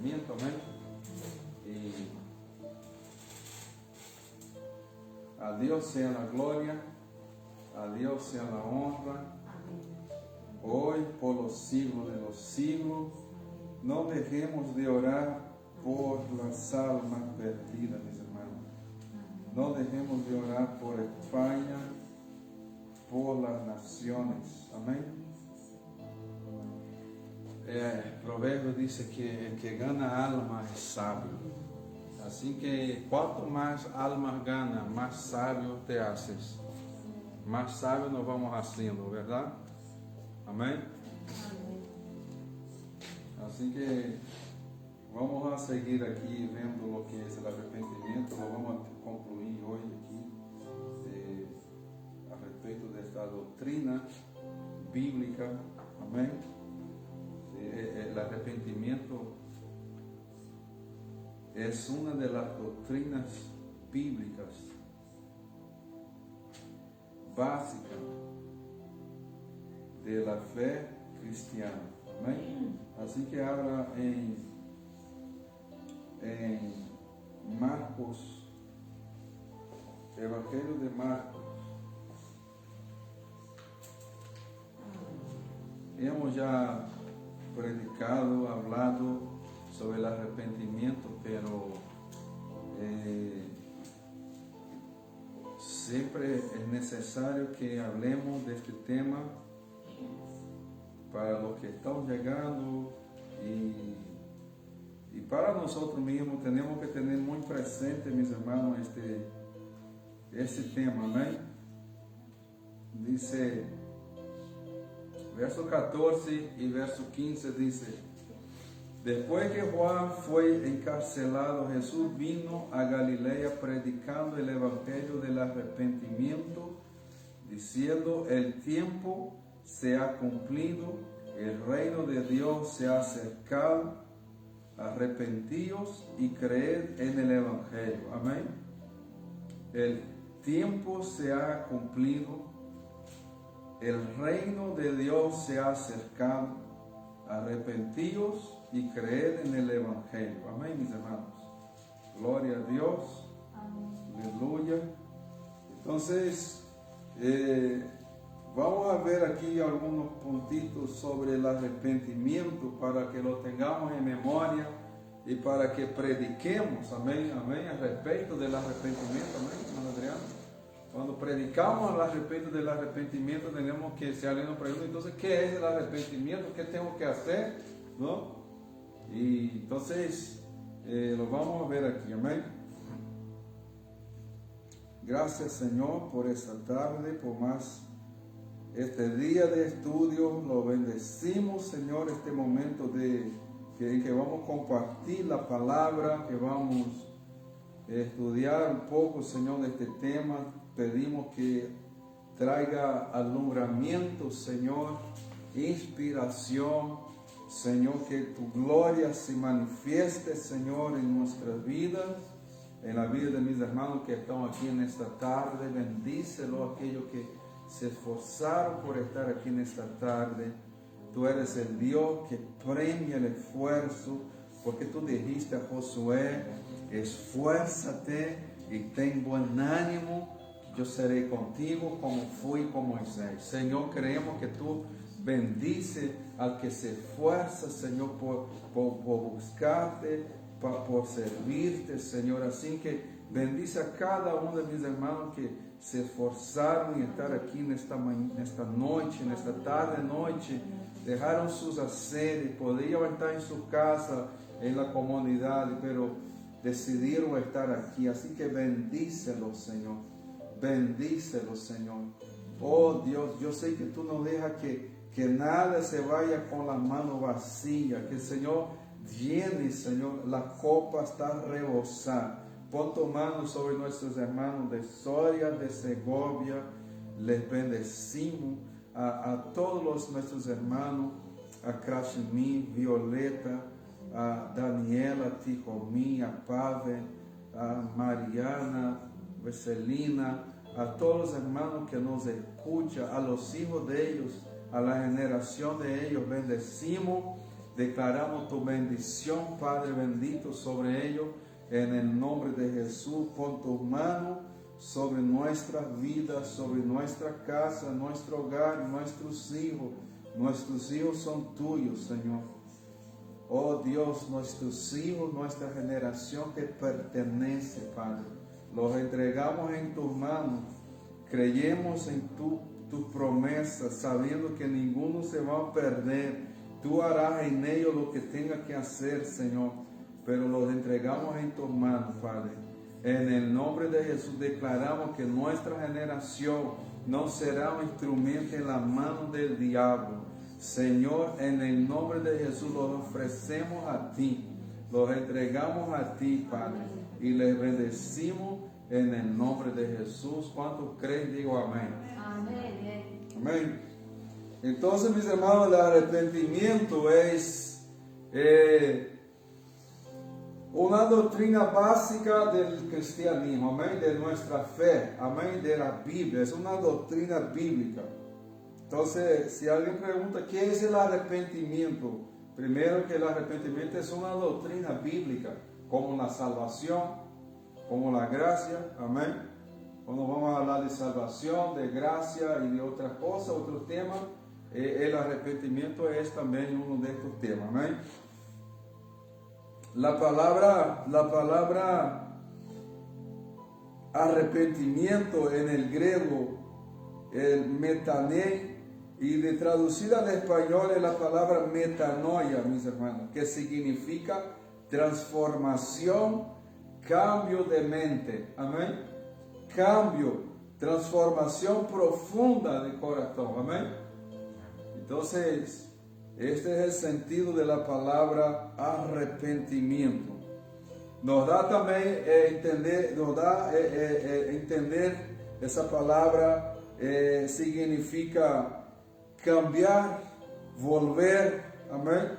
arrepentimiento, amén. Y a Dios sea la gloria, a Dios sea la honra, hoy por los siglos de los siglos. No dejemos de orar por las almas perdidas, mis hermanos. No dejemos de orar por España, por las naciones, amén. Proverbio dice que el que gana alma es sabio. Así que cuanto más almas ganas, más sabio te haces. Más sabio nos vamos haciendo, ¿verdad? Amén. Así que vamos a seguir aquí viendo lo que es el arrepentimiento. Lo vamos a concluir hoy aquí al respecto de esta doctrina bíblica. Amén. El arrepentimiento es una de las doctrinas bíblicas básicas de la fe cristiana. Amén. Así que habla en Marcos, Evangelio de Marcos. Hemos ya predicado, hablado sobre el arrepentimiento, pero siempre es necesario que hablemos de este tema para los que están llegando y para nosotros mismos. Tenemos que tener muy presente, mis hermanos, este tema, amén. Dice, verso 14 y verso 15 dice: después que Juan fue encarcelado, Jesús vino a Galilea predicando el evangelio del arrepentimiento, diciendo: el tiempo se ha cumplido, el reino de Dios se ha acercado, arrepentíos y creed en el evangelio. Amén. El tiempo se ha cumplido, el reino de Dios se ha acercado, arrepentíos y creed en el evangelio. Amén, mis hermanos. Gloria a Dios. Amén. Aleluya. Entonces, vamos a ver aquí algunos puntitos sobre el arrepentimiento para que lo tengamos en memoria y para que prediquemos, amén, amén, al respecto del arrepentimiento, amén, hermano Adriano. Cuando predicamos al respecto del arrepentimiento, tenemos que, si alguien nos pregunta, entonces, ¿qué es el arrepentimiento? ¿Qué tengo que hacer? ¿No? Y entonces, lo vamos a ver aquí, amén. Gracias, Señor, por esta tarde, por más este día de estudio. Lo bendecimos, Señor, este momento que vamos a compartir la palabra, que vamos a estudiar un poco, Señor, de este tema. Pedimos que traiga alumbramiento, Señor, inspiración, Señor, que tu gloria se manifieste, Señor, en nuestras vidas, en la vida de mis hermanos que están aquí en esta tarde. Bendícelo a aquellos que se esforzaron por estar aquí en esta tarde. Tú eres el Dios que premia el esfuerzo, porque tú dijiste a Josué: esfuérzate y ten buen ánimo, yo seré contigo como fui con Moisés. Señor, creemos que tú bendices al que se esfuerza, Señor, por buscarte, por servirte, Señor. Así que bendice a cada uno de mis hermanos que se esforzaron en estar aquí en esta noche, en esta tarde, noche. Dejaron sus haceres, podían estar en su casa, en la comunidad, pero decidieron estar aquí. Así que bendícelos, Señor. Bendícelos, Señor. Oh Dios, yo sé que tú no dejas que nada se vaya con la mano vacía. Que el Señor llene, Señor, la copa está rebosada. Pon tu mano sobre nuestros hermanos de Soria, de Segovia. Les bendecimos a todos nuestros hermanos, a Krashmi, Violeta, a Daniela, a Tijomi, a Pavel, a Mariana, Veselina, a todos los hermanos que nos escuchan, a los hijos de ellos, a la generación de ellos. Bendecimos Declaramos tu bendición, Padre bendito, sobre ellos. En el nombre de Jesús, pon tu mano sobre nuestras vidas, sobre nuestra casa, nuestro hogar, nuestros hijos. Nuestros hijos son tuyos, Señor. Oh Dios, nuestros hijos, nuestra generación te pertenece, Padre. Los entregamos en tus manos. Creemos en tus promesas, sabiendo que ninguno se va a perder. Tú harás en ellos lo que tenga que hacer, Señor. Pero los entregamos en tus manos, Padre. En el nombre de Jesús declaramos que nuestra generación no será un instrumento en la mano del diablo. Señor, en el nombre de Jesús los ofrecemos a ti. Los entregamos a ti, Padre. Y les bendecimos en el nombre de Jesús. ¿Cuántos creen? Digo amén. Amén. Amén. Entonces, mis hermanos, el arrepentimiento es una doctrina básica del cristianismo, amén, de nuestra fe, amén, de la Biblia. Es una doctrina bíblica. Entonces, si alguien pregunta, ¿qué es el arrepentimiento? Primero, que el arrepentimiento es una doctrina bíblica, como la salvación, como la gracia, amén. Cuando vamos a hablar de salvación, de gracia y de otras cosas, otros temas, el arrepentimiento es también uno de estos temas, amén. La palabra arrepentimiento en el griego, el metanei, y de traducida al español es la palabra metanoia, mis hermanos, que significa transformación, cambio de mente, amén. Cambio, transformación profunda de corazón, amén. Entonces, este es el sentido de la palabra arrepentimiento. Nos da también entender esa palabra significa cambiar, volver, amén.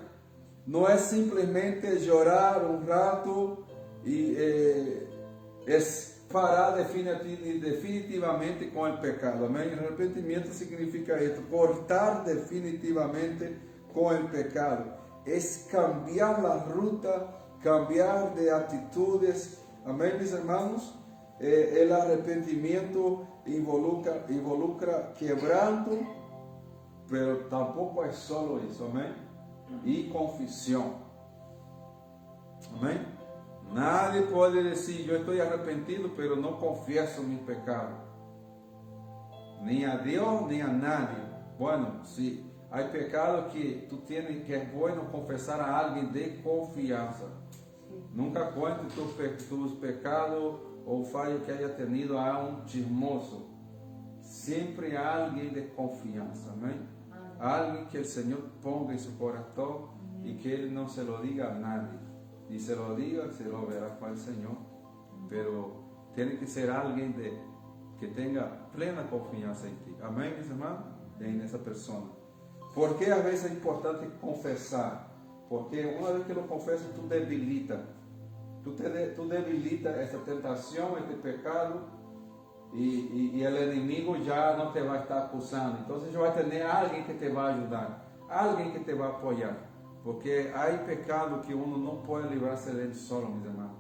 No es simplemente llorar un rato y es parar definitivamente con el pecado, amén. El arrepentimiento significa esto, cortar definitivamente con el pecado. Es cambiar la ruta, cambiar de actitudes, amén, mis hermanos. El arrepentimiento involucra quebranto, pero tampoco es solo eso, amén, y confesión, amén. Nadie puede decir, yo estoy arrepentido, pero no confieso mis pecados, ni a Dios ni a nadie. Bueno, sí, hay pecados que tú tienes, que es bueno confesar a alguien de confianza. Nunca cuentes tus pecados o fallos que haya tenido a un chismoso. Siempre a alguien de confianza, amén. Alguien que el Señor ponga en su corazón y que Él no se lo diga a nadie. Y se lo diga, se lo verá con el Señor. Pero tiene que ser alguien que tenga plena confianza en ti. Amén, mis hermanos, en esa persona. ¿Por qué a veces es importante confesar? Porque una vez que lo confesas, tú debilitas. Tú debilitas esa tentación, este pecado. Y el enemigo ya no te va a estar acusando. Entonces ya va a tener a alguien que te va a ayudar, alguien que te va a apoyar, porque hay pecado que uno no puede librarse de él solo, mis hermanos.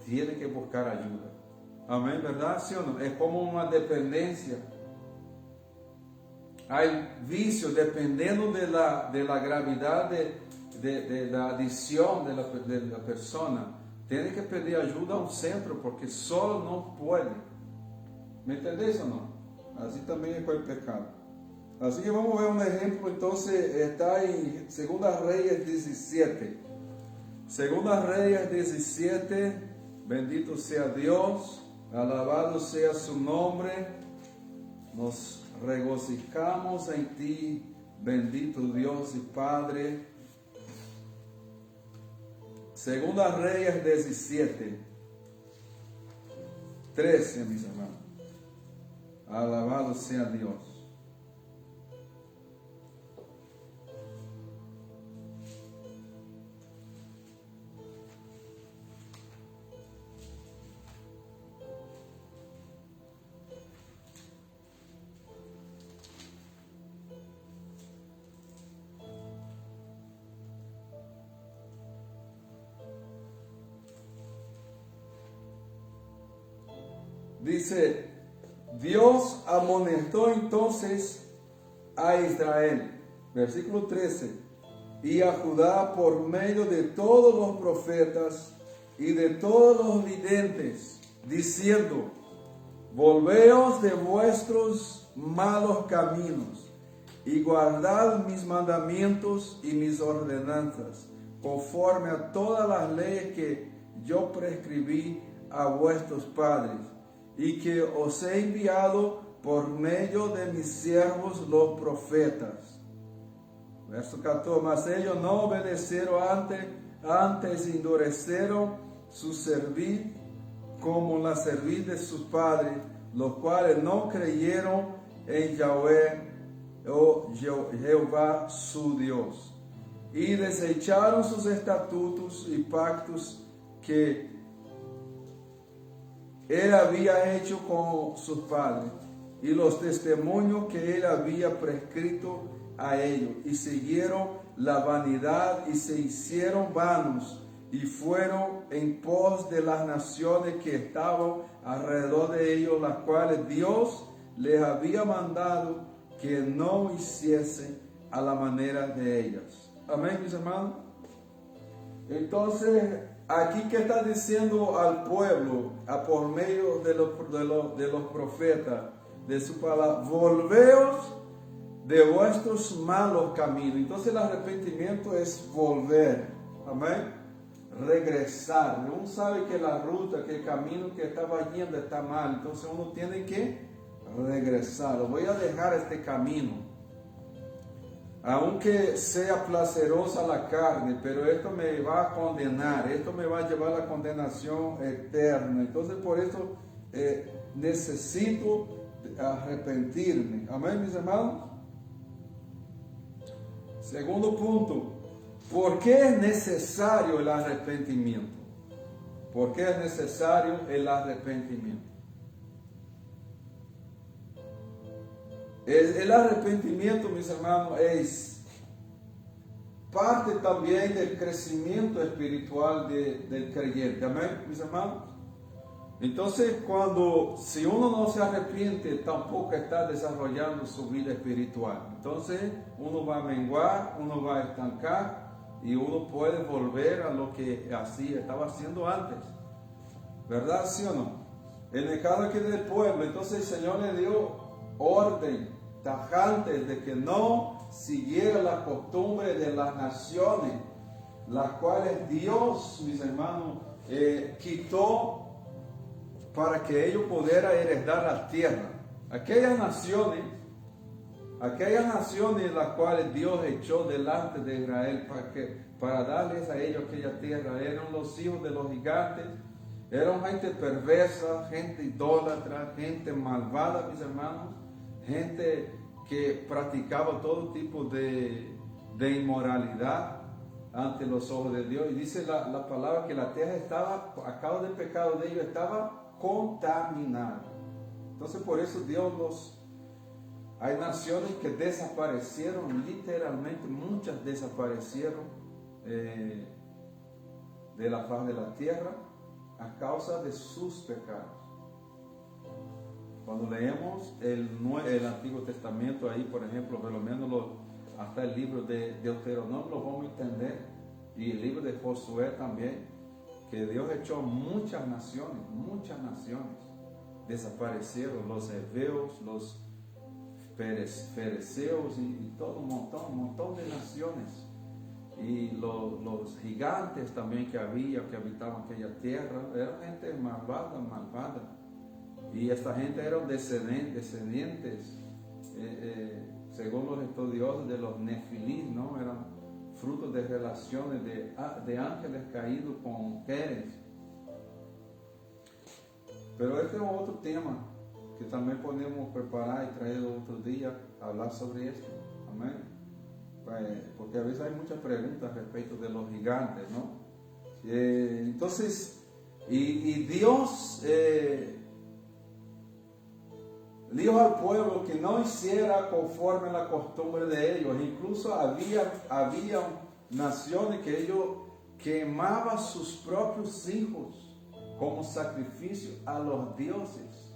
Tiene que buscar ayuda. Amén, ¿verdad? ¿Sí o no? Es como una dependencia. Hay vicios dependiendo de la gravedad de la adicción de la persona. Tiene que pedir ayuda a un centro porque solo no puede. ¿Me entendéis o no? Así también es con el pecado. Así que vamos a ver un ejemplo. Entonces está en 2 Reyes 17. 2 Reyes 17. Bendito sea Dios. Alabado sea su nombre. Nos regocijamos en ti. Bendito Dios y Padre. 2 Reyes 17. 13, mis hermanos. Alabado sea Dios. Dice, Dios amonestó entonces a Israel, versículo 13, y a Judá por medio de todos los profetas y de todos los videntes, diciendo, volveos de vuestros malos caminos y guardad mis mandamientos y mis ordenanzas, conforme a todas las leyes que yo prescribí a vuestros padres, y que os he enviado por medio de mis siervos los profetas. Verso 14, mas ellos no obedecieron antes endurecieron su servir como la cerviz de sus padres, los cuales no creyeron en Yahweh o Jehová su Dios, y desecharon sus estatutos y pactos que él había hecho con sus padres, y los testimonios que él había prescrito a ellos, y siguieron la vanidad y se hicieron vanos, y fueron en pos de las naciones que estaban alrededor de ellos, las cuales Dios les había mandado que no hiciesen a la manera de ellas. Amén, mis hermanos. Entonces, aquí que está diciendo al pueblo, por medio de los profetas, de su palabra, volveos de vuestros malos caminos. Entonces el arrepentimiento es volver, amén, regresar. Uno sabe que la ruta, que el camino que estaba yendo está mal, entonces uno tiene que regresar. Voy a dejar este camino, aunque sea placerosa la carne, pero esto me va a condenar, esto me va a llevar a la condenación eterna. Entonces por eso necesito arrepentirme. Amén, mis hermanos. Segundo punto, ¿por qué es necesario el arrepentimiento? ¿Por qué es necesario el arrepentimiento? El arrepentimiento, mis hermanos, es parte también del crecimiento espiritual del creyente. Amén, mis hermanos. Entonces, si uno no se arrepiente, tampoco está desarrollando su vida espiritual. Entonces, uno va a menguar, uno va a estancar y uno puede volver a lo que así estaba haciendo antes. ¿Verdad? ¿Sí o no? En el caso aquí del pueblo, entonces el Señor le dio orden tajante de que no siguiera la costumbre de las naciones, las cuales Dios, mis hermanos, quitó para que ellos pudieran heredar la tierra. Aquellas naciones las cuales Dios echó delante de Israel para darles a ellos aquella tierra, eran los hijos de los gigantes, eran gente perversa, gente idólatra, gente malvada, mis hermanos, gente que practicaba todo tipo de inmoralidad ante los ojos de Dios. Y dice la palabra que la tierra estaba, a causa del pecado de ellos, estaba contaminada. Entonces por eso hay naciones que desaparecieron, literalmente muchas desaparecieron de la faz de la tierra a causa de sus pecados. Cuando leemos el Antiguo Testamento, ahí por ejemplo, por lo menos hasta el libro de Deuteronomio lo vamos a entender, y el libro de Josué también, que Dios echó muchas naciones desaparecieron, los heveos, los fereceos y todo un montón de naciones, y los gigantes también que habitaban aquella tierra, eran gente malvada, y esta gente eran descendientes según los estudiosos, de los nefilim, ¿no? Eran frutos de relaciones de ángeles caídos con mujeres. Pero este es otro tema que también podemos preparar y traer otro día a hablar sobre esto. Amén. Porque a veces hay muchas preguntas respecto de los gigantes, ¿no? Entonces, y Dios dijo al pueblo que no hiciera conforme a la costumbre de ellos. Incluso había naciones que ellos quemaban sus propios hijos como sacrificio a los dioses.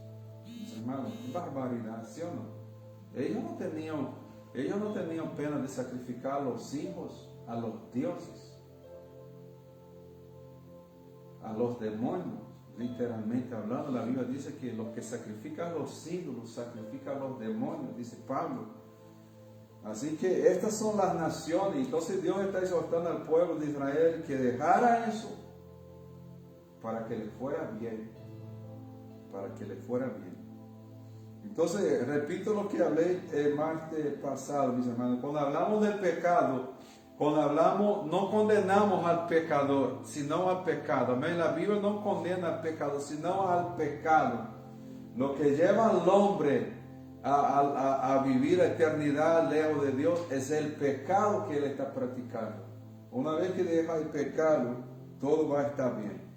mis hermanos, qué barbaridad, ¿sí o no? Ellos no tenían pena de sacrificar a los hijos, a los dioses, a los demonios, literalmente hablando. La Biblia dice que los que sacrifican a los ídolos, sacrifican a los demonios, dice Pablo. Así que estas son las naciones. Entonces Dios está exhortando al pueblo de Israel que dejara eso para que le fuera bien. Para que le fuera bien. Entonces, repito lo que hablé el martes pasado, mis hermanos. Cuando hablamos del pecado, cuando hablamos, no condenamos al pecador, sino al pecado. Amén. La Biblia no condena al pecado, sino al pecado. Lo que lleva al hombre a vivir la eternidad lejos de Dios es el pecado que él está practicando. Una vez que deja el pecado, todo va a estar bien.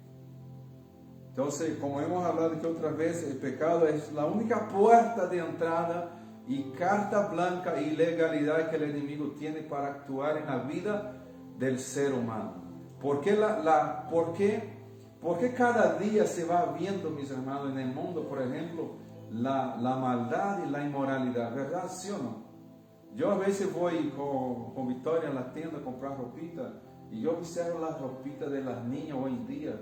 Entonces, como hemos hablado aquí otras veces, el pecado es la única puerta de entrada y carta blanca y legalidad que el enemigo tiene para actuar en la vida del ser humano. ¿Por qué cada día se va viendo, mis hermanos, en el mundo, por ejemplo, la maldad y la inmoralidad? ¿Verdad? ¿Sí o no? Yo a veces voy con Victoria a la tienda a comprar ropita y yo observo las ropitas de las niñas hoy en día.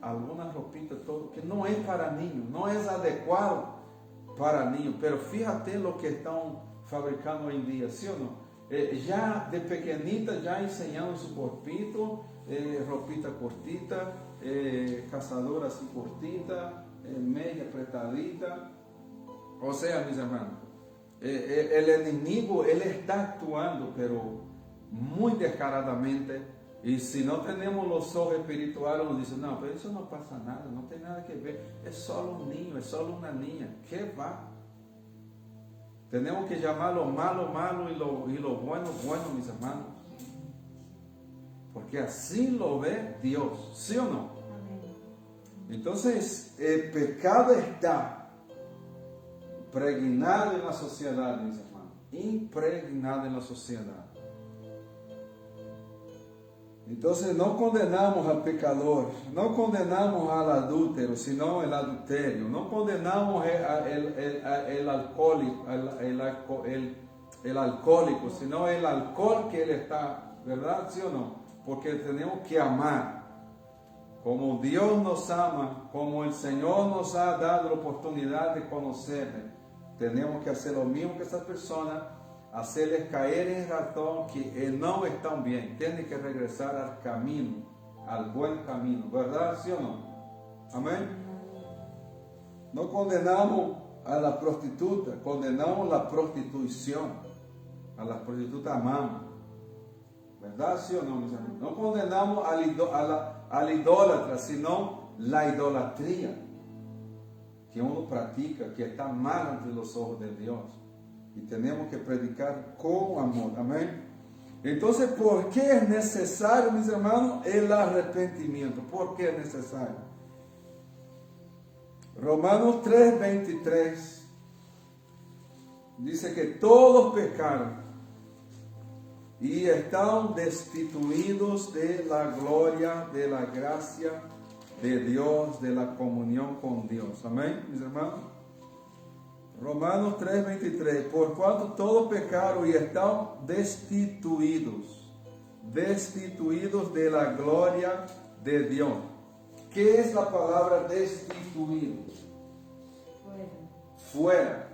Algunas ropitas que no es para niños, no es adecuado para niños, pero fíjate lo que están fabricando hoy en día, ¿sí o no? Ya de pequeñita, ya enseñando su corpito, ropita cortita, cazadora así cortita, media apretadita. O sea, mis hermanos, el enemigo, él está actuando, pero muy descaradamente. Y si no tenemos los ojos espirituales, nos dicen, no, pero eso no pasa nada, no tiene nada que ver, es solo un niño, es solo una niña. ¿Qué va? Tenemos que llamar lo malo, malo y lo bueno, bueno, mis hermanos. Porque así lo ve Dios, ¿sí o no? Entonces, el pecado está impregnado en la sociedad, mis hermanos, impregnado en la sociedad. Entonces no condenamos al pecador, no condenamos al adúltero, sino el adulterio, no condenamos el alcohólico, sino el alcohol que él está, ¿verdad? ¿Sí o no? Porque tenemos que amar, como Dios nos ama, como el Señor nos ha dado la oportunidad de conocerle. Tenemos que hacer lo mismo que estas personas, hacerles caer en razón que no están bien, tienen que regresar al camino, al buen camino, ¿verdad? ¿Sí o no? Amén. No condenamos a la prostituta, condenamos la prostitución, a la prostituta amamos, ¿verdad? ¿Sí o no, mis amigos? No condenamos al idólatra, sino la idolatría que uno practica, que está mal ante los ojos de Dios. Y tenemos que predicar con amor. Amén. Entonces, ¿por qué es necesario, mis hermanos, el arrepentimiento? ¿Por qué es necesario? Romanos 3:23 dice que todos pecaron y están destituidos de la gloria, de la gracia de Dios, de la comunión con Dios. Amén, mis hermanos. Romanos 3:23, por cuanto todos pecaron y están destituidos de la gloria de Dios. ¿Qué es la palabra destituidos? Fuera.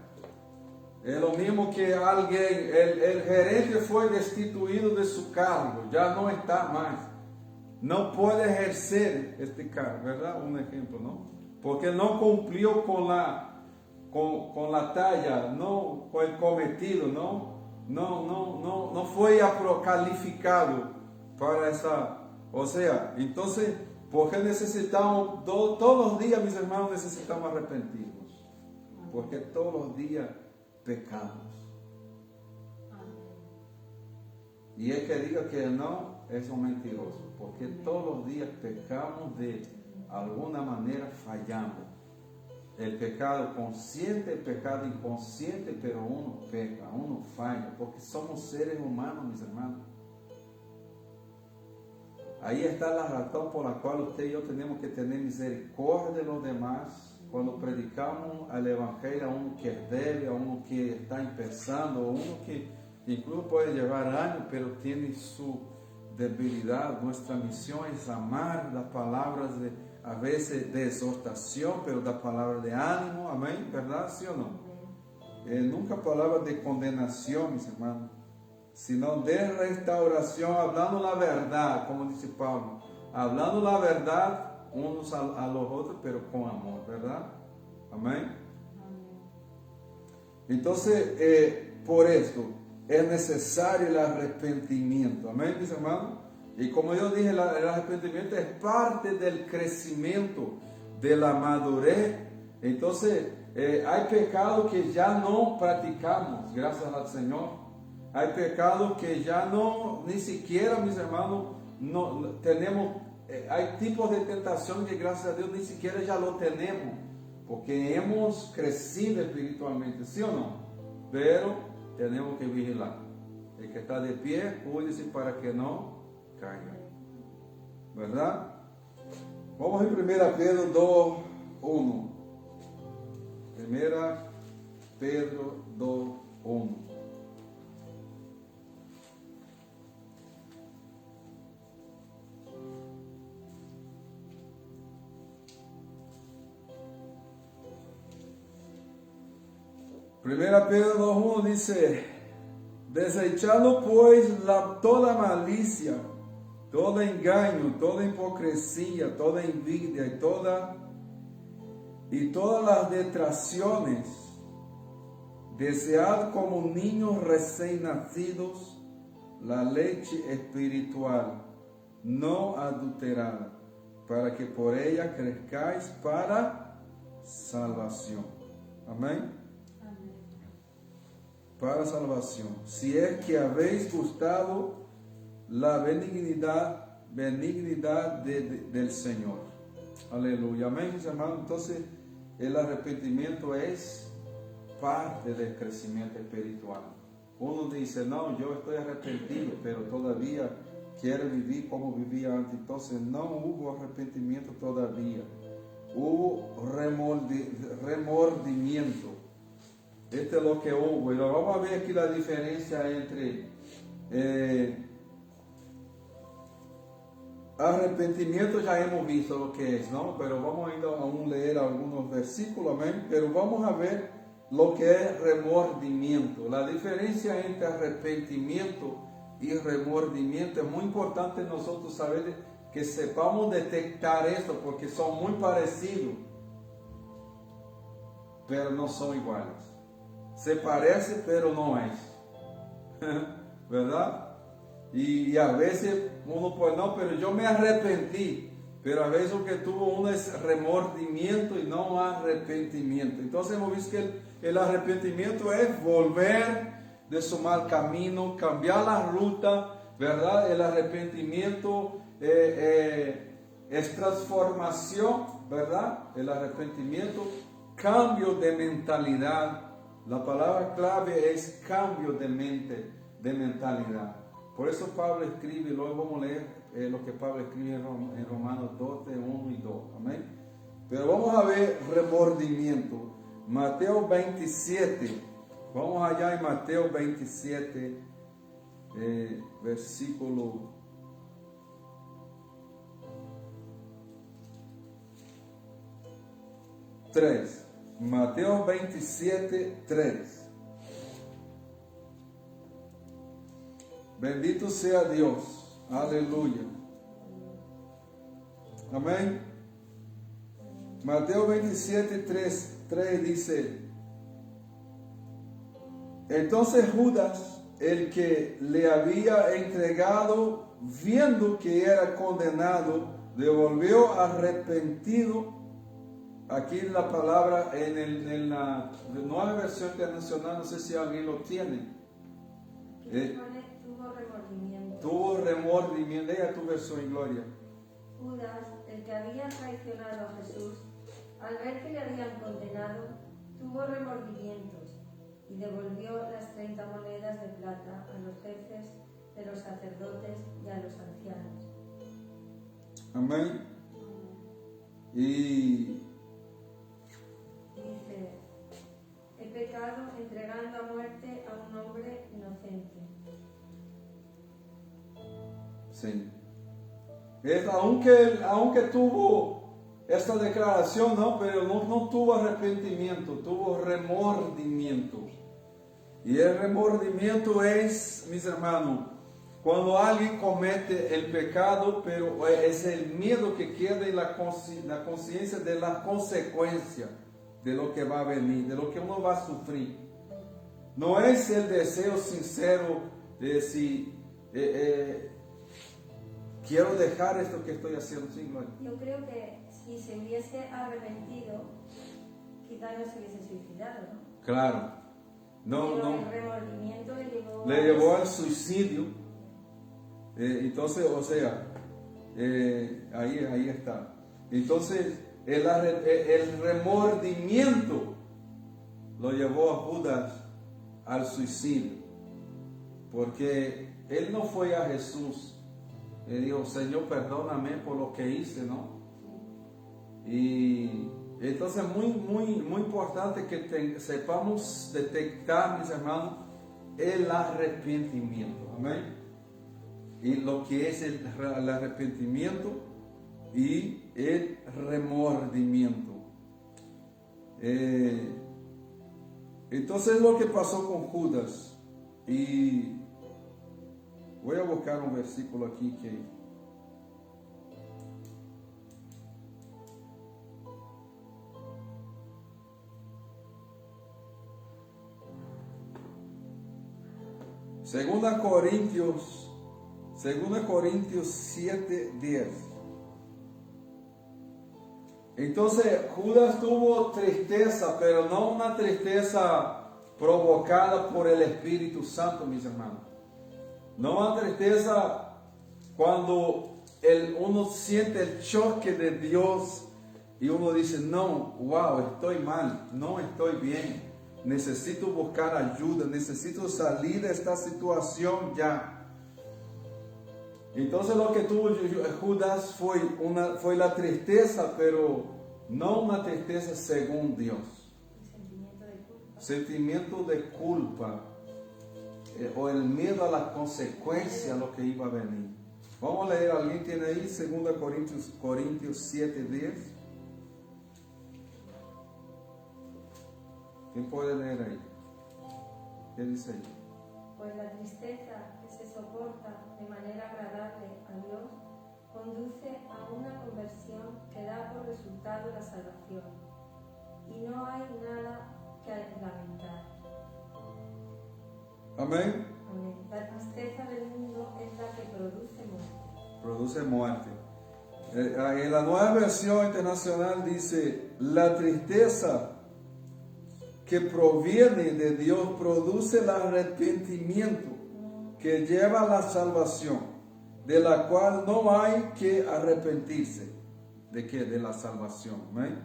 Es lo mismo que alguien, el gerente fue destituido de su cargo, ya no está más. No puede ejercer este cargo, ¿verdad? Un ejemplo, ¿no? Porque no cumplió con la talla, no, con el cometido, no fue calificado para esa, o sea, entonces, porque necesitamos, todos los días, mis hermanos, necesitamos arrepentirnos, porque todos los días pecamos. Y el que diga que no, es un mentiroso, porque todos los días pecamos de alguna manera, fallamos. El pecado consciente, el pecado inconsciente, pero uno peca, uno falla, porque somos seres humanos, mis hermanos. Ahí está la razón por la cual usted y yo tenemos que tener misericordia de los demás cuando predicamos el Evangelio a uno que es débil, a uno que está empezando, a uno que incluso puede llevar años, pero tiene su debilidad. Nuestra misión es amar las palabras de, a veces de exhortación, pero las palabras de ánimo, amén, ¿verdad? ¿Sí o no? Nunca palabras de condenación, mis hermanos, sino de restauración, hablando la verdad, como dice Pablo, hablando la verdad unos a los otros, pero con amor, ¿verdad? Amén. Entonces, por esto es necesario el arrepentimiento, amén, mis hermanos. Y como yo dije, el arrepentimiento es parte del crecimiento, de la madurez. Entonces, hay pecados que ya no practicamos, gracias al Señor. Hay pecados que ya no, ni siquiera, mis hermanos, no tenemos. Hay tipos de tentación que gracias a Dios ni siquiera ya lo tenemos, porque hemos crecido espiritualmente, ¿sí o no? Pero tenemos que vigilar. El que está de pie, cuídese para que no caiga, ¿verdad? Vamos en 1 Pedro 2, 1. 1 Pedro 2, 1. Primera Pedro 2.1 dice: desechando pues toda malicia, todo engaño, toda hipocresía, toda envidia y todas las detracciones, desead como niños recién nacidos la leche espiritual, no adulterada, para que por ella crezcáis para salvación. Amén. Para salvación, si es que habéis gustado la benignidad del Señor. Aleluya, amén, mis hermanos. Entonces, el arrepentimiento es parte del crecimiento espiritual. Uno dice, no, yo estoy arrepentido, pero todavía quiero vivir como vivía antes. Entonces, no hubo arrepentimiento todavía. Hubo remordimiento. Este es lo que hubo. Y vamos a ver aquí la diferencia entre arrepentimiento. Ya hemos visto lo que es, ¿no? Pero vamos a ir a leer algunos versículos, amén. Pero vamos a ver lo que es remordimiento. La diferencia entre arrepentimiento y remordimiento es muy importante nosotros saber que sepamos detectar esto, porque son muy parecidos, pero no son iguales. Se parece, pero no es. ¿Verdad? Y a veces uno pues no, pero yo me arrepentí. Pero a veces lo que tuvo uno es remordimiento y no arrepentimiento. Entonces hemos visto que el arrepentimiento es volver de su mal camino, cambiar la ruta, ¿verdad? El arrepentimiento es transformación, ¿verdad? El arrepentimiento, cambio de mentalidad. La palabra clave es cambio de mente, de mentalidad. Por eso Pablo escribe, y luego vamos a leer lo que Pablo escribe en Romanos 12, 1 y 2. Amén. Pero vamos a ver remordimiento. Mateo 27. Vamos allá en Mateo 27, versículo 3. Mateo 27, 3. Bendito sea Dios. Aleluya. Amén. Mateo 27, 3 dice: entonces Judas, el que le había entregado, viendo que era condenado, devolvió arrepentido. Aquí la palabra en la nueva versión internacional, no sé si alguien lo tiene. Tuvo remordimiento. Tuvo remordimiento. Lea tu versión, Gloria. Judas, el que había traicionado a Jesús, al ver que le habían condenado, tuvo remordimientos y devolvió las 30 monedas de plata a los jefes de los sacerdotes y a los ancianos. Amén. Y pecado entregando a muerte a un hombre inocente. Sí. Aunque tuvo esta declaración, ¿no? Pero no tuvo arrepentimiento, tuvo remordimiento. Y el remordimiento es, mis hermanos, cuando alguien comete el pecado, pero es el miedo que queda en la conciencia de la consecuencia de lo que va a venir, de lo que uno va a sufrir. No es el deseo sincero de decir, quiero dejar esto que estoy haciendo. Sí, Gloria. Yo creo que si se hubiese arrepentido, quizá no se hubiese suicidado, ¿no? Claro. Pero No. el remordimiento Le llevó al suicidio. Entonces, o sea, ahí está. Entonces, el remordimiento lo llevó a Judas al suicidio. Porque él no fue a Jesús. Él dijo, Señor, perdóname por lo que hice, ¿no? Y entonces muy importante que sepamos detectar, mis hermanos, el arrepentimiento. Amén. Y lo que es el arrepentimiento y el remordimiento. Entonces lo que pasó con Judas. Y voy a buscar un versículo aquí que... Segunda Corintios 7:10. Entonces Judas tuvo tristeza, pero no una tristeza provocada por el Espíritu Santo, mis hermanos. No una tristeza cuando uno siente el choque de Dios y uno dice, no, wow, estoy mal, no estoy bien, necesito buscar ayuda, necesito salir de esta situación ya. Entonces lo que tuvo Judas fue la tristeza, pero no una tristeza según Dios. Sentimiento de culpa. O el miedo a la consecuencia, lo que iba a venir. Vamos a leer, ¿alguien tiene ahí? 2 Corintios 7:10. ¿Quién puede leer ahí? ¿Qué dice ahí? Pues la tristeza que se soporta de manera agradable a Dios conduce a una conversión que da por resultado la salvación. Y no hay nada que lamentar. Amén. Amén. La tristeza del mundo es la que produce muerte. Produce muerte. En la Nueva Versión Internacional dice, la tristeza que proviene de Dios produce el arrepentimiento que lleva a la salvación, de la cual no hay que arrepentirse. ¿De qué? De la salvación. ¿Amén?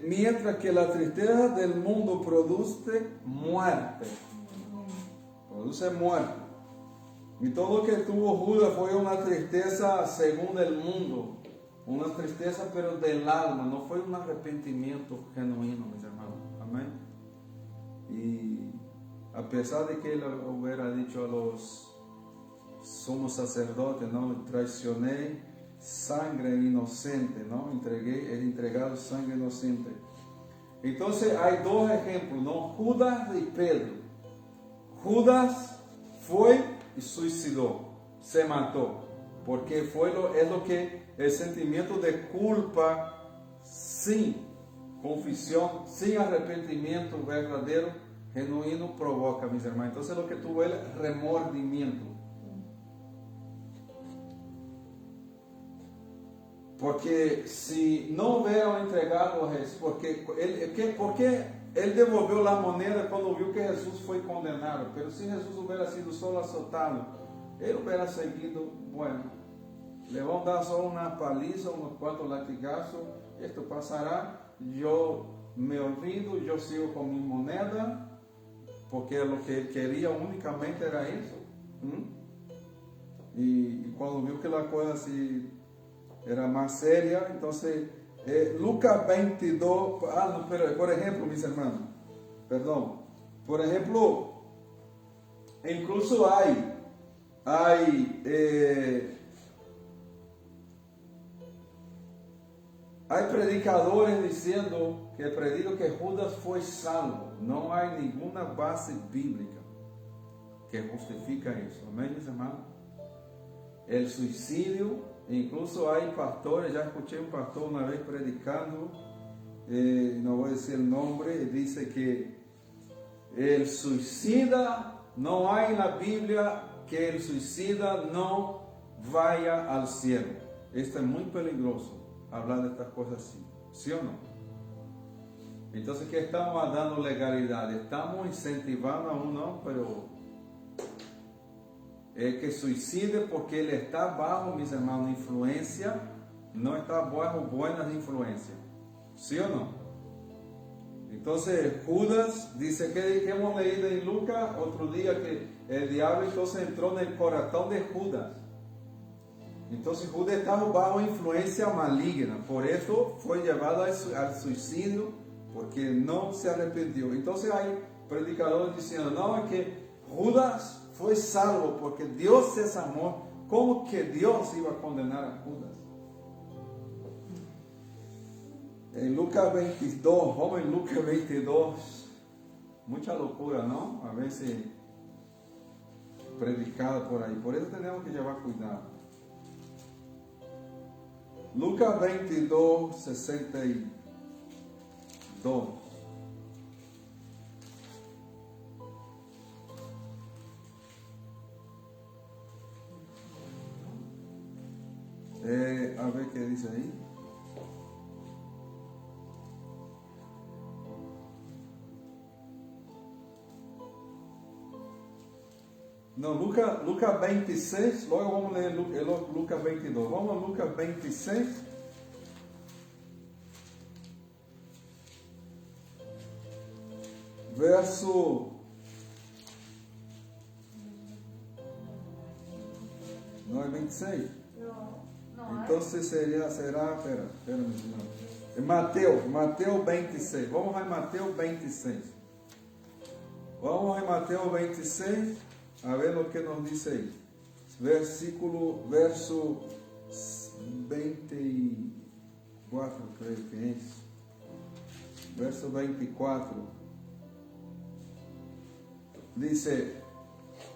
Mientras que la tristeza del mundo produce muerte. Produce muerte. Y todo lo que tuvo Judas fue una tristeza según el mundo. Una tristeza pero del alma. No fue un arrepentimiento genuino, mis hermanos. Amén. Y a pesar de que él hubiera dicho a los sumos sacerdotes, ¿no? Traicioné sangre inocente, ¿no? He entregado sangre inocente. Entonces hay dos ejemplos, ¿no? Judas y Pedro. Judas fue y suicidó, se mató, porque es lo que el sentimiento de culpa sin confesión, sin arrepentimiento verdadero, genuino, provoca, mis hermanos. Entonces lo que tuvo el remordimiento. Porque si no hubieran entregado a Jesús, ¿por qué él devolvió la moneda cuando vio que Jesús fue condenado? Pero si Jesús hubiera sido solo azotado, él hubiera seguido, bueno, le van a dar solo una paliza, unos cuantos latigazos, esto pasará, yo me olvido, yo sigo con mi moneda, porque lo que él quería únicamente era eso. Y cuando vio que la cosa así era más seria, entonces Lucas 22, pero por ejemplo, mis hermanos, perdón, por ejemplo, incluso hay predicadores diciendo que predico que Judas fue salvo. No hay ninguna base bíblica que justifica eso. Amén, mis hermanos. El suicidio, incluso hay pastores, ya escuché un pastor una vez predicando, no voy a decir el nombre, dice que el suicida, no hay en la Biblia que el suicida no vaya al cielo. Esto es muy peligroso, hablar de estas cosas así, ¿sí o no? Entonces, ¿qué estamos dando legalidad? Estamos incentivando a uno, pero el que suicide porque él está bajo, mis hermanos, influencia, no está bajo buenas influencias, ¿sí o no? Entonces Judas dice que hemos leído en Lucas otro día que el diablo entonces entró en el corazón de Judas. Entonces Judas estaba bajo influencia maligna, por eso fue llevado al suicidio, porque no se arrepintió. Entonces hay predicadores diciendo, no, es que Judas fue salvo porque Dios es amor. ¿Cómo que Dios iba a condenar a Judas? En Lucas 22, vamos en Lucas 22, mucha locura, ¿no? A veces predicada por ahí, por eso tenemos que llevar cuidado. Lucas 22, 62. A ver qué dice ahí. No, Lucas 26, luego vamos a leer Lucas 22. Vamos a Lucas 26. Verso. ¿No es 26? No. Entonces será, espera, mi señor. Mateo 26. Vamos a Mateo 26. Vamos a Mateo 26. A ver lo que nos dice ahí. Verso 24, creo que es. Verso 24. Dice,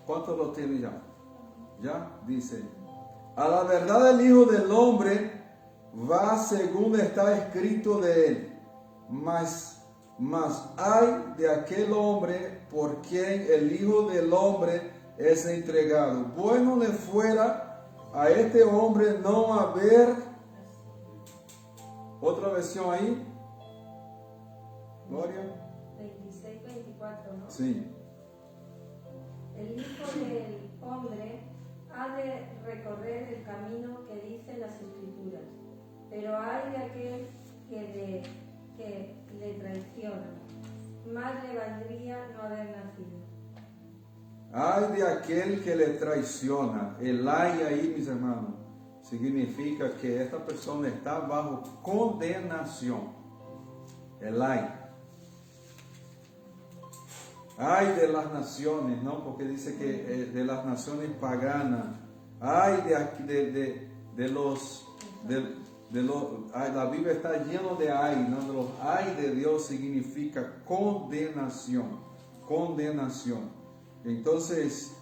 ¿cuánto lo tiene ya? ¿Ya? Dice, a la verdad el Hijo del Hombre va según está escrito de él, mas hay de aquel hombre por quien el Hijo del Hombre es entregado. Bueno le fuera a este hombre no haber. Otra versión ahí. Gloria. 26, 24, ¿no? Sí. El Hijo del Hombre ha de recorrer el camino que dicen las Escrituras, pero hay de aquel que le traiciona. Más le valdría no haber nacido. Hay de aquel que le traiciona. El hay ahí, mis hermanos, significa que esta persona está bajo condenación. El hay. Hay de las naciones, ¿no? Porque dice que de las naciones paganas. Hay la Biblia está llena de hay, ¿no? De los hay de Dios significa condenación. Condenación. Entonces,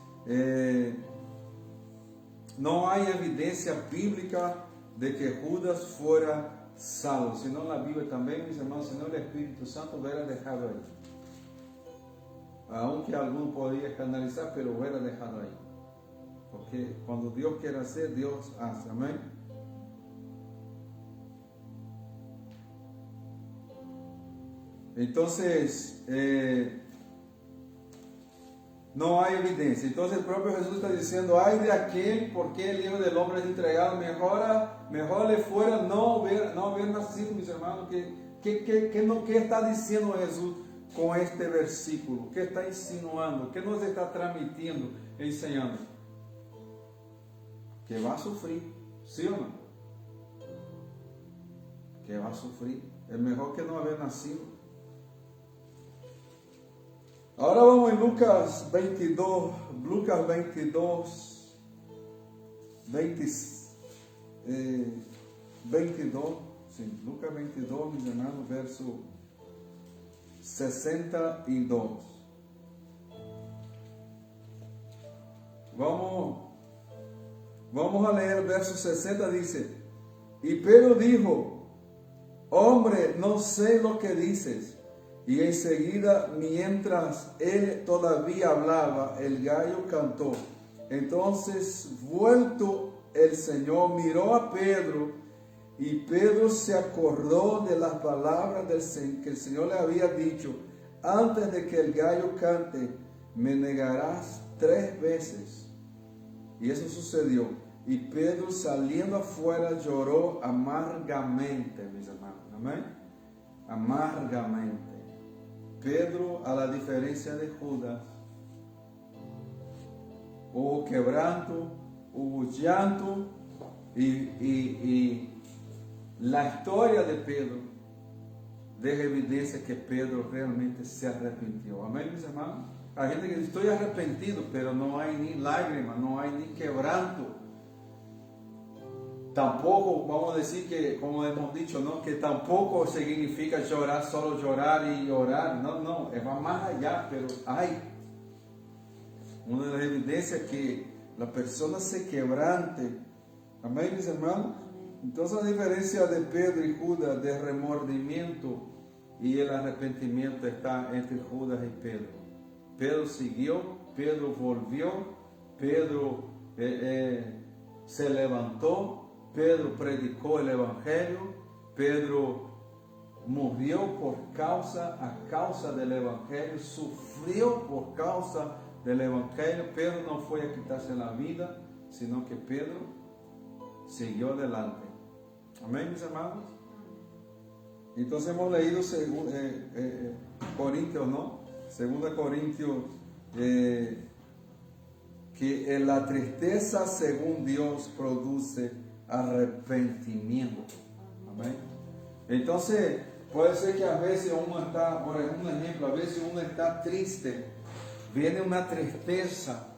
no hay evidencia bíblica de que Judas fuera salvo, sino la Biblia también, mis hermanos, sino el Espíritu Santo hubiera dejado ahí. Aunque alguno podría escandalizar, pero hubiera dejado ahí. Porque cuando Dios quiere hacer, Dios hace. Amén. Entonces, no hay evidencia. Entonces el propio Jesús está diciendo, ay de aquel, porque el Hijo del Hombre es entregado, mejor le fuera no haber nacido, mis hermanos. ¿Qué está diciendo Jesús con este versículo? ¿Qué está insinuando? ¿Qué nos está transmitiendo, enseñando? Que va a sufrir, ¿sí o no? Que va a sufrir. Es mejor que no haber nacido. Ahora vamos en Lucas 22, Lucas 22, 22, sí, Lucas 22, mis hermanos, verso 62. Vamos a leer el verso 60, dice, y Pedro dijo, hombre, no sé lo que dices. Y enseguida, mientras él todavía hablaba, el gallo cantó. Entonces, vuelto el Señor, miró a Pedro, y Pedro se acordó de las palabras que el Señor le había dicho, antes de que el gallo cante, me negarás 3 veces. Y eso sucedió. Y Pedro, saliendo afuera, lloró amargamente, mis hermanos. Amén. Amargamente. Pedro, a la diferencia de Judas, hubo quebranto, hubo llanto, y la historia de Pedro deja evidencia que Pedro realmente se arrepintió. Amén, mis hermanos. Hay gente que dice, estoy arrepentido, pero no hay ni lágrimas, no hay ni quebranto. Tampoco, vamos a decir que, como hemos dicho, ¿no? Que tampoco significa llorar, solo llorar y orar. No, va más allá, pero hay una de las evidencias que la persona se quebrante. Amén, mis hermanos. Entonces, la diferencia de Pedro y Judas, de remordimiento y el arrepentimiento, está entre Judas y Pedro. Pedro siguió, Pedro volvió, Pedro se levantó, Pedro predicó el Evangelio, Pedro murió a causa del Evangelio, sufrió por causa del Evangelio. Pedro no fue a quitarse la vida, sino que Pedro siguió adelante. Amén, mis hermanos. Entonces hemos leído Corintios, ¿no? 2 Corintios, que la tristeza según Dios produce arrepentimiento. Amén. Entonces puede ser que a veces uno está, por ejemplo, a veces uno está triste, viene una tristeza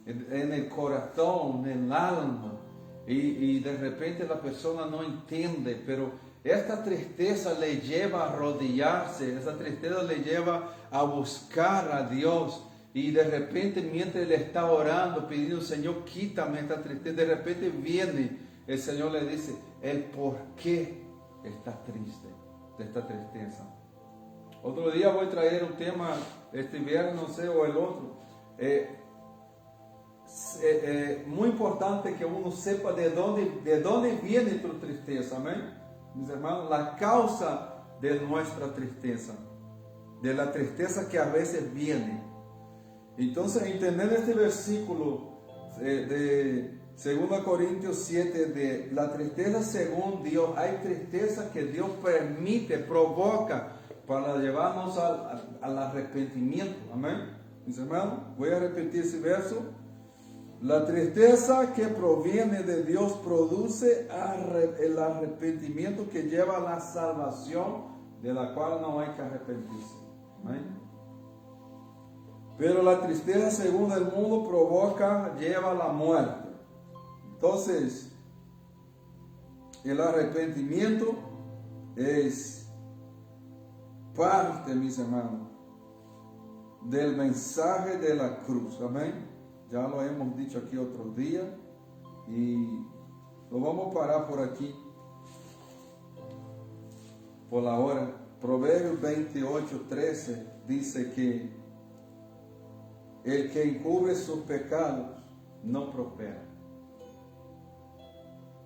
en el corazón, en el alma, y de repente la persona no entiende, pero esta tristeza le lleva a arrodillarse, esa tristeza le lleva a buscar a Dios. Y de repente, mientras él está orando, pidiendo, Señor, quítame esta tristeza, de repente viene el Señor, le dice el por qué está triste de esta tristeza. Otro día voy a traer un tema, este viernes, no sé, o el otro. Muy importante que uno sepa de dónde viene tu tristeza, amén, mis hermanos, la causa de nuestra tristeza, de la tristeza que a veces viene. Entonces, entender este versículo de 2 Corintios 7, de la tristeza según Dios, hay tristeza que Dios permite, provoca para llevarnos al arrepentimiento. Amén, mis hermanos, voy a repetir ese verso. La tristeza que proviene de Dios produce el arrepentimiento que lleva a la salvación, de la cual no hay que arrepentirse. Amén. Pero la tristeza según el mundo lleva a la muerte. Entonces, el arrepentimiento es parte, mis hermanos, del mensaje de la cruz. Amén. Ya lo hemos dicho aquí otro día y lo vamos a parar por aquí por la hora. Proverbios 28:13 dice que el que encubre sus pecados no prospera,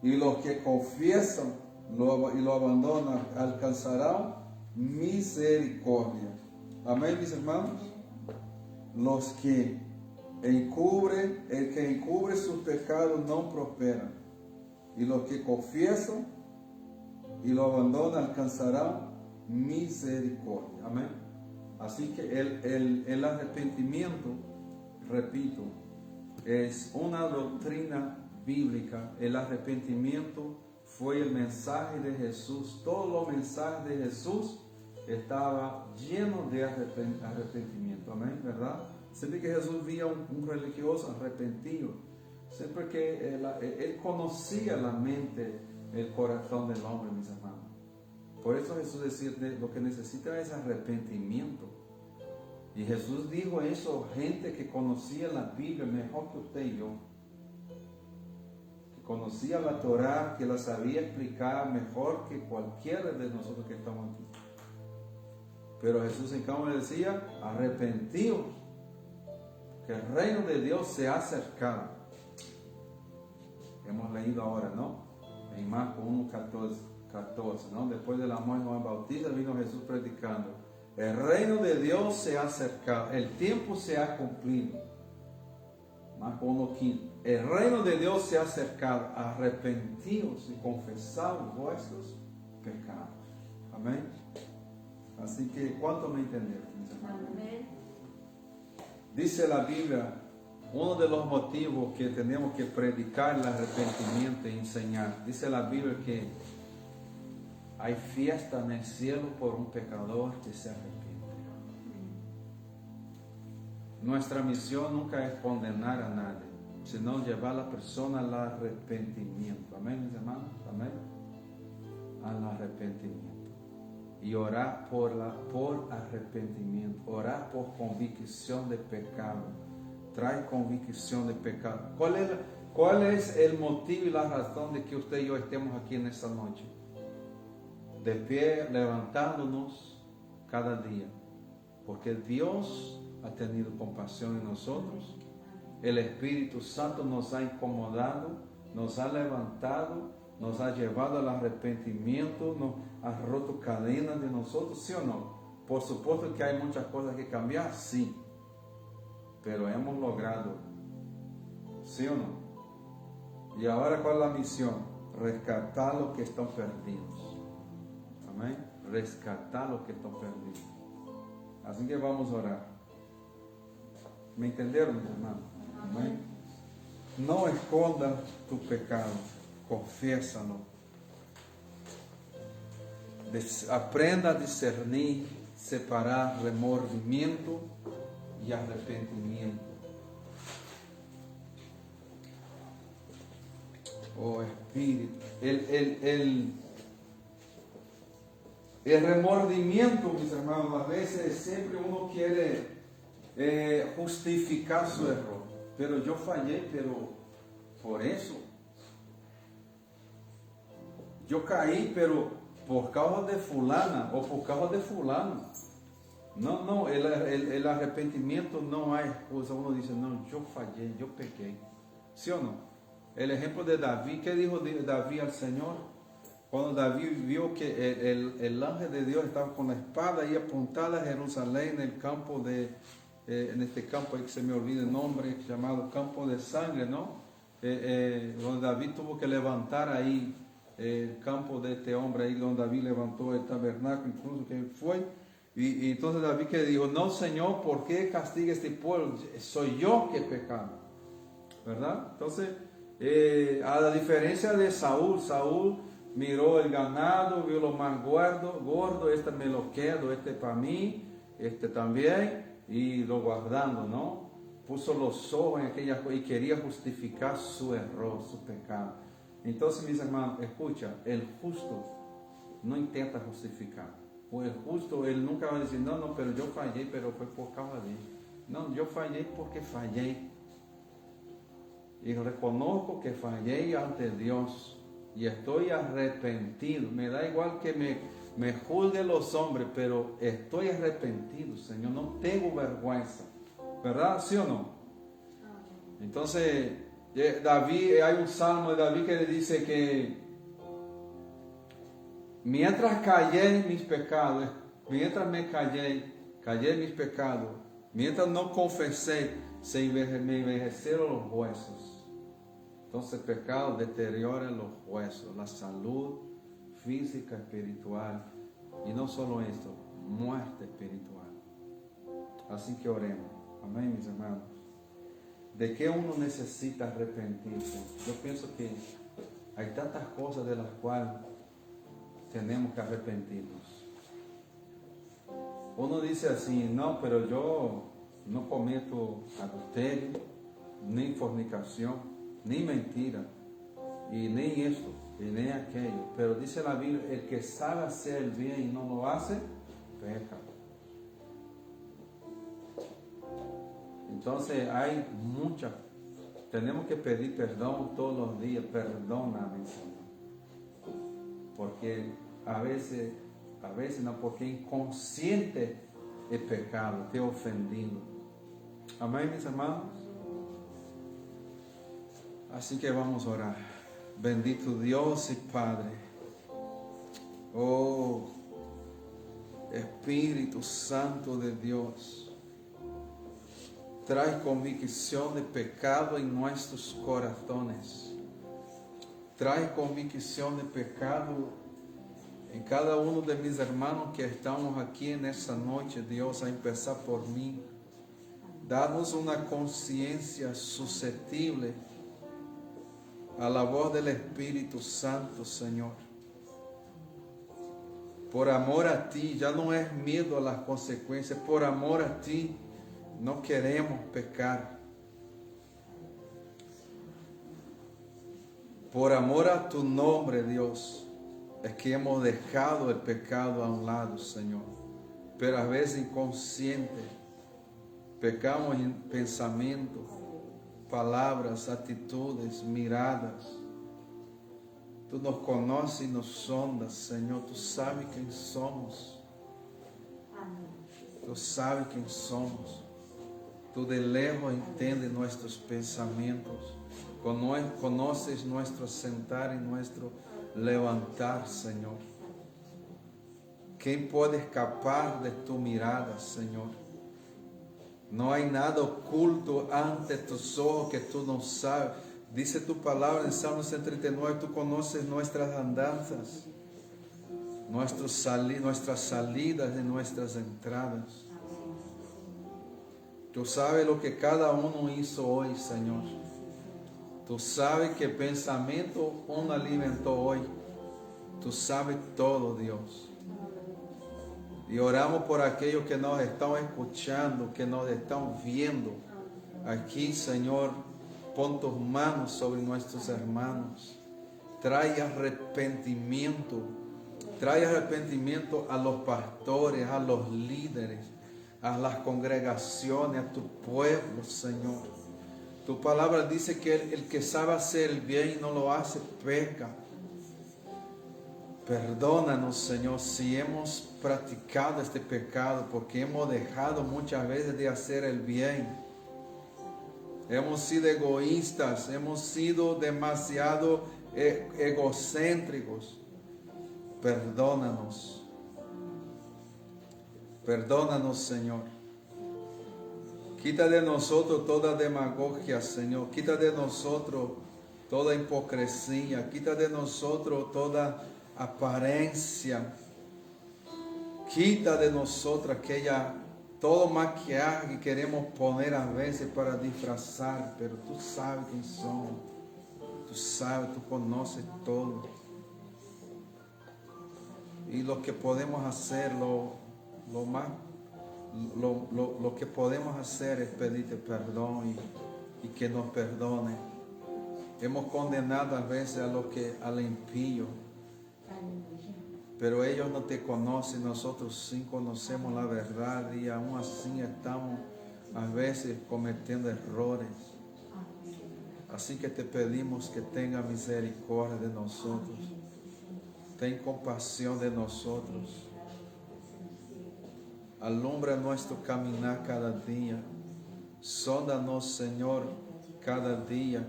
y los que confiesan y lo abandonan alcanzarán misericordia. Amén, mis hermanos. El que encubre sus pecados no prospera, y los que confiesan y lo abandonan alcanzarán misericordia. Amén. Así que el arrepentimiento, repito, es una doctrina bíblica. El arrepentimiento fue el mensaje de Jesús. Todos los mensajes de Jesús estaba lleno de arrepentimiento, amén, ¿verdad? Siempre que Jesús veía un religioso arrepentido, siempre que él conocía la mente, el corazón del hombre, mis hermanos. Por eso Jesús decía, lo que necesita es arrepentimiento. Y Jesús dijo eso, gente que conocía la Biblia mejor que usted y yo, que conocía la Torá, que la sabía explicar mejor que cualquiera de nosotros que estamos aquí. Pero Jesús en cambio decía, arrepentidos, que el reino de Dios se ha acercado. Hemos leído ahora, ¿no? En Marcos 1:14, ¿no? Después de la muerte de Juan Bautista vino Jesús predicando. El reino de Dios se ha acercado, el tiempo se ha cumplido. Marcos 1:15. El reino de Dios se ha acercado, arrepentidos y confesados vuestros pecados. Amén. Así que, ¿cuánto me entendieron, mis hermanos? Amén. Dice la Biblia, uno de los motivos que tenemos que predicar el arrepentimiento y enseñar, dice la Biblia que hay fiesta en el cielo por un pecador que se arrepiente. Nuestra misión nunca es condenar a nadie, sino llevar a la persona al arrepentimiento. Amén, mis hermanos. Amén. Al arrepentimiento. Y orar por arrepentimiento, orar por convicción de pecado. Trae convicción de pecado. ¿Cuál es el motivo y la razón de que usted y yo estemos aquí en esta noche? De pie, levantándonos cada día. Porque Dios ha tenido compasión en nosotros. El Espíritu Santo nos ha incomodado, nos ha levantado, nos ha llevado al arrepentimiento, nos ha roto cadenas de nosotros, ¿sí o no? Por supuesto que hay muchas cosas que cambiar, sí, pero hemos logrado, ¿sí o no? Y ahora, ¿cuál es la misión? Rescatar los que están perdidos. Amén. Rescatar los que están perdidos. Así que vamos a orar. ¿Me entendieron, mis hermanos? Amén. No esconda tu pecado. Confiésalo. Aprenda a discernir, separar remordimiento y arrepentimiento. Oh Espíritu, el remordimiento, mis hermanos, a veces siempre uno quiere justificar su error. Pero yo fallé, pero por eso. Yo caí, pero por causa de fulana o por causa de fulano. No, el arrepentimiento no hay excusa. Uno dice, no, yo fallé, yo pequé. ¿Sí o no? El ejemplo de David, ¿qué dijo David al Señor? Cuando David vio que el ángel de Dios estaba con la espada y apuntada a Jerusalén en el campo en este campo que se me olvida el nombre, llamado campo de sangre, ¿no? Donde David tuvo que levantar ahí el campo de este hombre, ahí donde David levantó el tabernáculo, incluso que fue. Y entonces David que dijo, no Señor, ¿por qué castiga este pueblo? Soy yo que he pecado, ¿verdad? Entonces, a la diferencia de Saúl miró el ganado, vio lo más gordo, este me lo quedo, este para mí, este también, y lo guardando, ¿no? Puso los ojos en aquellas cosas y quería justificar su error, su pecado. Entonces, mis hermanos, escucha, el justo no intenta justificar. O el justo, él nunca va a decir, no, pero yo fallé, pero fue por causa de él. No, yo fallé porque fallé. Y reconozco que fallé ante Dios. Y estoy arrepentido. Me da igual que me juzguen los hombres, pero estoy arrepentido, Señor. No tengo vergüenza. ¿Verdad? ¿Sí o no? Entonces, David, hay un salmo de David que dice que mientras callé en mis pecados, mientras me callé en mis pecados, mientras no confesé, me envejecieron los huesos. Entonces el pecado deteriora los huesos, la salud física, espiritual, y no solo esto, muerte espiritual. Así que oremos. Amén, mis hermanos. ¿De qué uno necesita arrepentirse? Yo pienso que hay tantas cosas de las cuales tenemos que arrepentirnos. Uno dice así, no, pero yo no cometo adulterio, ni fornicación, ni mentira, y ni esto, y ni aquello. Pero dice la Biblia, el que sabe hacer el bien y no lo hace, peca. Entonces hay muchas, tenemos que pedir perdón todos los días, perdóname, Señor. Porque a veces no, porque inconsciente el pecado, te he ofendido. Amén, mis hermanos. Así que vamos a orar. Bendito Dios y Padre. Oh, Espíritu Santo de Dios. Trae convicción de pecado en nuestros corazones. Trae convicción de pecado en cada uno de mis hermanos que estamos aquí en esta noche, Dios, a empezar por mí. Danos una conciencia susceptible a la voz del Espíritu Santo, Señor. Por amor a ti, ya no es miedo a las consecuencias, por amor a ti, no queremos pecar. Por amor a tu nombre, Dios, es que hemos dejado el pecado a un lado, Señor. Pero a veces inconsciente, pecamos en pensamientos, palabras, actitudes, miradas. Tú nos conoces y nos sondas, Señor. Tú sabes quién somos. Tú sabes quién somos. Tú de lejos entiendes nuestros pensamientos. Conoces nuestro sentar y nuestro levantar, Señor. ¿Quién puede escapar de tu mirada, Señor? No hay nada oculto ante tus ojos que tú no sabes. Dice tu palabra en Salmo 139, tú conoces nuestras andanzas, nuestras salidas y nuestras entradas. Tú sabes lo que cada uno hizo hoy, Señor. Tú sabes qué pensamiento uno alimentó hoy. Tú sabes todo, Dios. Y oramos por aquellos que nos están escuchando, que nos están viendo. Aquí, Señor, pon tus manos sobre nuestros hermanos. Trae arrepentimiento. Trae arrepentimiento a los pastores, a los líderes, a las congregaciones, a tu pueblo, Señor. Tu palabra dice que el que sabe hacer el bien y no lo hace, peca. Perdónanos, Señor, si hemos practicado este pecado, porque hemos dejado muchas veces de hacer el bien. Hemos sido egoístas, hemos sido demasiado egocéntricos. Perdónanos. Perdónanos, Señor. Quita de nosotros toda demagogia, Señor. Quita de nosotros toda hipocresía. Quita de nosotros toda apariencia. Quita de nosotros todo maquillaje que queremos poner a veces para disfrazar. Pero tú sabes quién somos. Tú sabes, tú conoces todo. Y lo que podemos hacer, lo que podemos hacer es pedirte perdón y que nos perdone. Hemos condenado a veces al impío, pero ellos no te conocen, nosotros sí conocemos la verdad y aún así estamos a veces cometiendo errores. Así que te pedimos que tenga misericordia de nosotros. Ten compasión de nosotros. Alumbra nuestro caminar cada día. Sóndanos, Señor, cada día.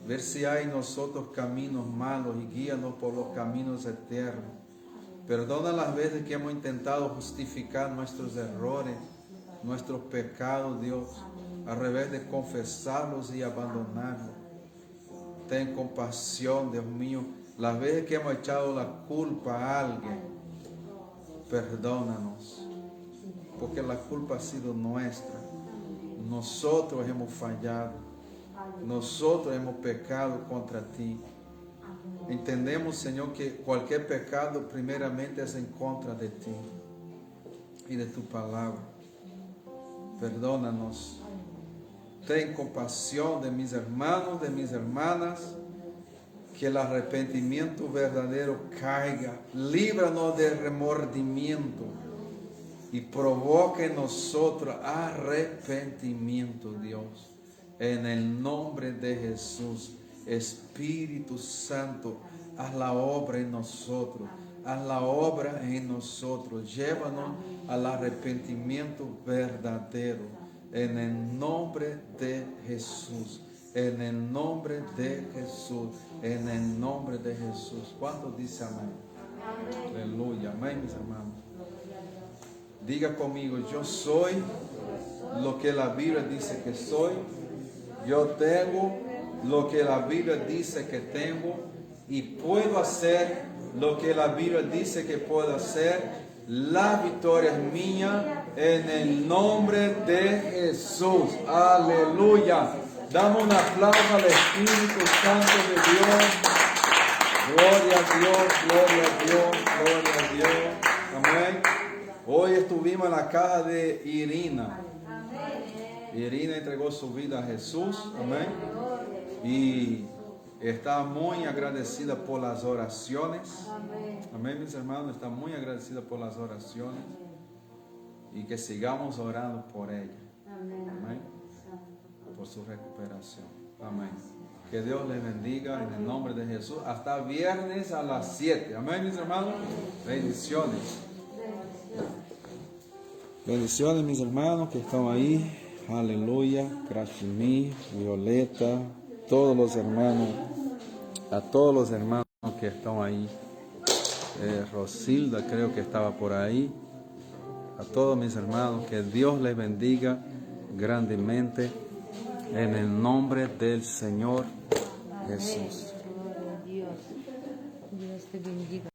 Ver si hay en nosotros caminos malos y guíanos por los caminos eternos. Perdona las veces que hemos intentado justificar nuestros errores, nuestros pecados, Dios, al revés de confesarlos y abandonarlos. Ten compasión, Dios mío. Las veces que hemos echado la culpa a alguien, perdónanos. Porque la culpa ha sido nuestra. Nosotros hemos fallado. Nosotros hemos pecado contra ti. Entendemos, Señor, que cualquier pecado primeramente es en contra de ti. y de tu palabra. Perdónanos. Ten compasión de mis hermanos, de mis hermanas. Que el arrepentimiento verdadero caiga. Líbranos del remordimiento y provoque en nosotros arrepentimiento, Dios. En el nombre de Jesús, Espíritu Santo, haz la obra en nosotros. Haz la obra en nosotros. Llévanos al arrepentimiento verdadero. En el nombre de Jesús. En el nombre de Jesús. En el nombre de Jesús. ¿Cuántos dicen amén? Amén. Aleluya. Amén, mis hermanos. Diga conmigo, yo soy lo que la Biblia dice que soy. Yo tengo lo que la Biblia dice que tengo. Y puedo hacer lo que la Biblia dice que puedo hacer. La victoria es mía en el nombre de Jesús. Aleluya. Damos un aplauso al Espíritu Santo de Dios. Gloria a Dios, gloria a Dios, gloria a Dios. Amén. Hoy estuvimos en la casa de Irina. Irina entregó su vida a Jesús. Amén. Y está muy agradecida por las oraciones. Amén, mis hermanos. Está muy agradecida por las oraciones. Y que sigamos orando por ella. Amén. Por su recuperación. Amén. Que Dios les bendiga en el nombre de Jesús. Hasta viernes a las 7. Amén, mis hermanos. Bendiciones. Bendiciones, mis hermanos que están ahí. Aleluya. Krashmi, Violeta, todos los hermanos. A todos los hermanos que están ahí. Rosilda creo que estaba por ahí. A todos mis hermanos, que Dios les bendiga grandemente. En el nombre del Señor Jesús. Dios te bendiga.